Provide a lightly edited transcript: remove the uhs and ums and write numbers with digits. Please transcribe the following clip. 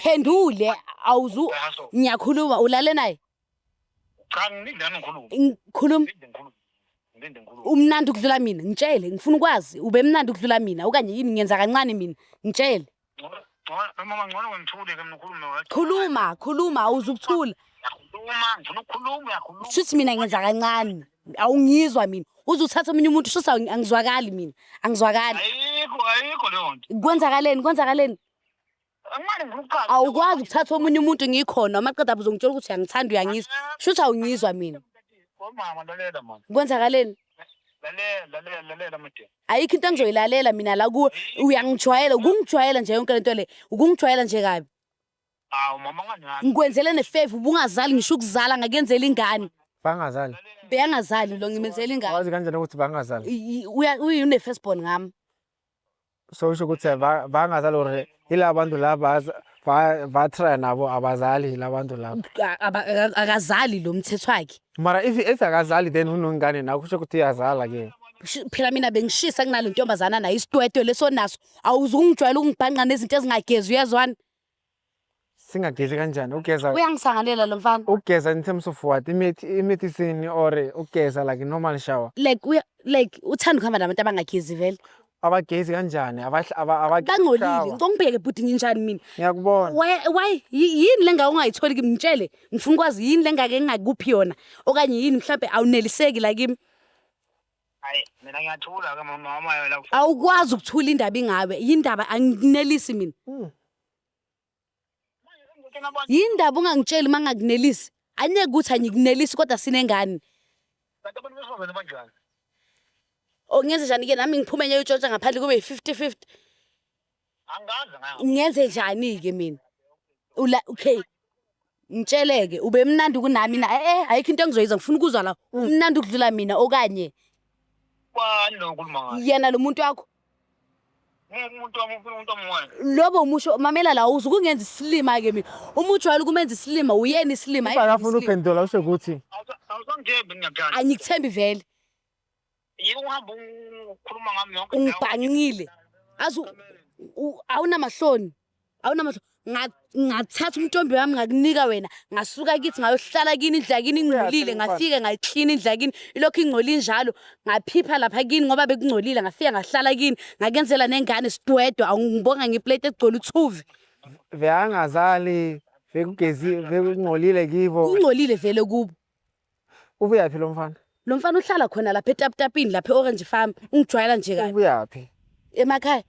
Ngiphendule awuzu ngiyakhuluma ulale naye. Cha ngidlana ngikhuluma. Ngikhuluma. Nginde ngikhuluma. Umnandi ukudlula mina ngitshele ngifuna ukwazi ube mnandi ukudlula mina okanye yini ngenza kancane mina ngitshele. Mama ngcono ngithule ke ngikhuluma. Khuluma awuzukuthula. Khuluma ngifuna ukukhuluma yakhuluma. Shuthi mina ngenza kancane awungizwa mina uzuthatha omunye umuntu shuthi angizwakali mina angizwakali. Ayikho leyo nto. Kwenzakaleni. Angani ngikuqala. Awukwazi ukuthatha omunye umuntu ngikhona amaqeda uzongitshela ukuthi uyangithanda uyangizwa shuthi awungizwa mina. Mama lalela mama. Kwenzakaleni. Lalela manje. Ayikho into engizoyilalela mina la kuwe uyangijwayela ukungijwayela nje yonke lento le ukungijwayela nje kabi. Awu mama ngani. Ngikwenzele nefavor ubungazali ngisho ukuzala ngakenzela ingane. Bangazali. Beyangazali lo ngimenzela ingane. Wazi kanjani ukuthi bangazali? Uyune firstborn ngami. So usho ukuthi bangazali or ilabantu laba try nabo abazali labantu laba. Akazali lo mthetho wakhe. Mara if akazali then unongane nawe kusho ukuthi iyazala ke. Phela mina bengishisa kunale ntombazana nayo isitwetwe leso naso awuzungijwayela ukungibhanqa nezinto ezingagezi uyazwana. Singagezi kanjani ugeza Uyangisangalela lo mfana. ugeza in terms of what medicine or ugeza like normal shower Like uthanda ukuhamba nabantu abangagezi vele. Abagezi kanjani Bangcolile ngicongibheke bhuti nginjani mina. Ngiyakubona. Why yini lenga ungayitholi kimi ngitshele ngifuna ukwazi yini lengake ngingakuphi yona okanye yini mhlambe awuneliseki la kimi. Hayi mina ngiyathula ke mama la. Awukwazi ukuthula indaba ingawe yindaba anginelisi mina. Yindaba ungangitsheli mangakunelisi anyeke ukuthi angikunelisi kodwa sinengane. Kanti abantu besifazane banjani? Ngenze njani ke nami ngiphume nje utshontsha ngaphandle kube 50-50. Angazi ngayo. Ngenze njani ke mina? Okay. Ngitsheleke ube mnandi kunami na ayikho into engizoyiza ngifuna ukuzwa la umnandi ukudlula mina okanye Bani lo ngikhuluma ngayo? yena lo muntu wakho. Umuntu omncane. Lobo umusho mamela la uzukungenza isilima ke mina. Umuthi walo kumenza isilima uyena isilima Akafuna uphendula usho ukuthi Awusangithembi ngiyathanda. Angikuthembi vele. Yiko uhamba ukhuluma ngami yonke. Ungibhangile. Azu awunamahloni. Ngathatha umntombi wami ngakunika wena ngasuka kithi ngayohlala kini indla kini ingcolile ngafike ngayiclean indla kini ilokhu ingcolile njalo ngaphipha lapha kini ngoba bekungcolile ngafika ngahlala kini ngakenzela nengane sidwedwa awungibonga ngeplate egcwele uthuvi. Veyangazali vekungcolile kibo. Kungcolile vele kubo. Ubuyaphi lo mfana? Lo mfana uhlala khona lapha eTaptapini lapha eOrange Farm ungijwayela nje kabi. Ubuyaphi? Emakhaya.